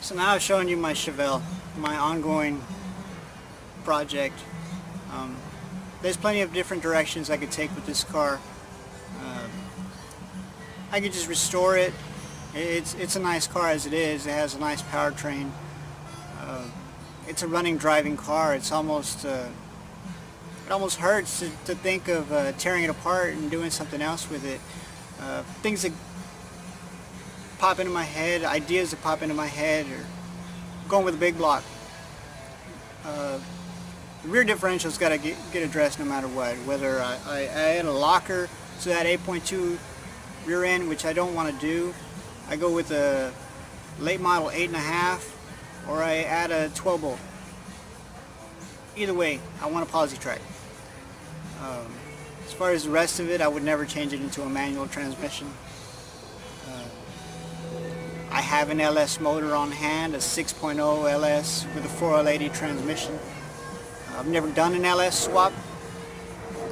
So now I've shown you my Chevelle, my ongoing project. There's plenty of different directions I could take with this car. I could just restore it. It's a nice car as it is. It has a nice powertrain. It's a running, driving car. It's almost it almost hurts to think of tearing it apart and doing something else with it. Things that pop into my head, ideas that pop into my head, or going with a big block. The rear differential's got to get addressed no matter what. Whether I add a locker to that 8.2 rear end, which I don't want to do. I go with a late model 8.5, or I add a 12 bolt. Either way, I want a posi track. As far as the rest of it, I would never change it into a manual transmission. I have an LS motor on hand, a 6.0 LS with a 4L80 transmission. I've never done an LS swap.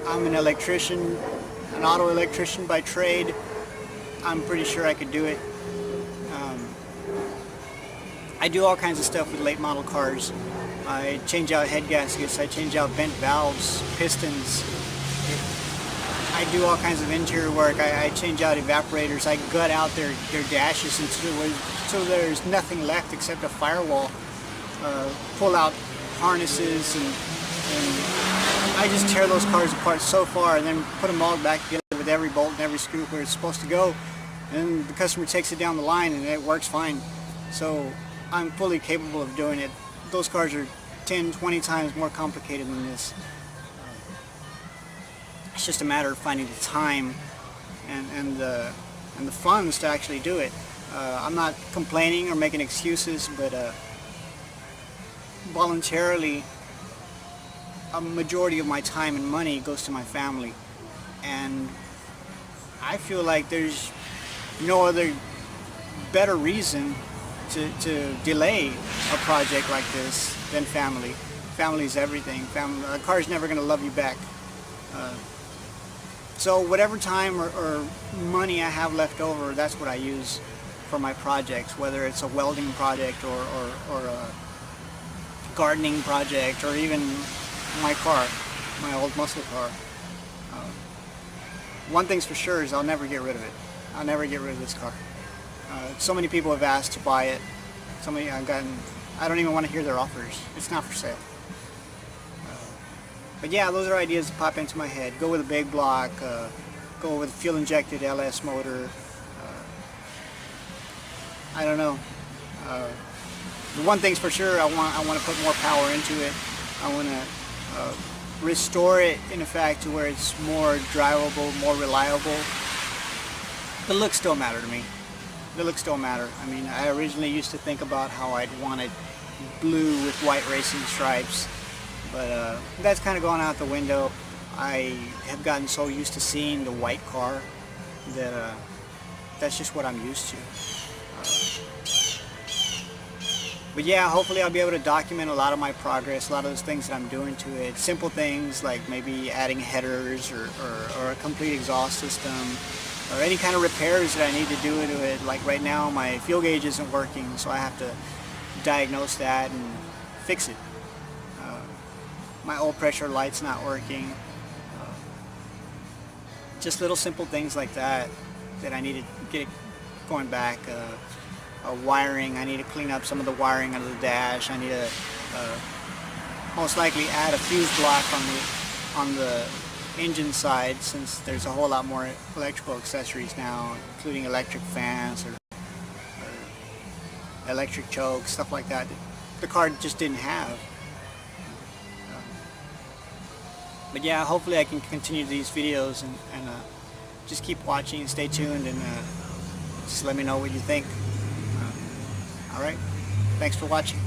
I'm an electrician, an auto electrician by trade. I'm pretty sure I could do it. I do all kinds of stuff with late model cars. I change out head gaskets, I change out bent valves, pistons. I do all kinds of interior work. I change out evaporators. I gut out their dashes until there's nothing left except a firewall. Pull out harnesses and I just tear those cars apart so far and then put them all back together with every bolt and every screw where it's supposed to go. And the customer takes it down the line and it works fine. So I'm fully capable of doing it. Those cars are 10, 20 times more complicated than this. It's just a matter of finding the time and the funds to actually do it. I'm not complaining or making excuses, but voluntarily a majority of my time and money goes to my family, and I feel like there's no other better reason to delay a project like this than family. Family is everything. A car's never going to love you back. So whatever time or money I have left over, that's what I use for my projects, whether it's a welding project or a gardening project, or even my car, my old muscle car. One thing's for sure is I'll never get rid of it. I'll never get rid of this car. So many people have asked to buy it. So many I've gotten. I don't even want to hear their offers. It's not for sale. But yeah, those are ideas that pop into my head. Go with a big block. Go with a fuel-injected LS motor. I don't know. The one thing's for sure, I want to put more power into it. I want to restore it in fact to where it's more drivable, more reliable. The looks still matter to me. The looks don't matter. I mean, I originally used to think about how I'd want it blue with white racing stripes, but that's kind of gone out the window. I have gotten so used to seeing the white car that that's just what I'm used to. But yeah, hopefully I'll be able to document a lot of my progress, a lot of those things that I'm doing to it. Simple things like maybe adding headers or a complete exhaust system, or any kind of repairs that I need to do to it. Like right now my fuel gauge isn't working, so I have to diagnose that and fix it. My oil pressure light's not working. Just little simple things like that I need to get going back. Wiring, I need to clean up some of the wiring under the dash. I need to most likely add a fuse block on the engine side, since there's a whole lot more electrical accessories now, including electric fans or electric chokes, stuff like that the car just didn't have. But yeah, hopefully I can continue these videos and just keep watching, stay tuned, and just let me know what you think. Alright, thanks for watching.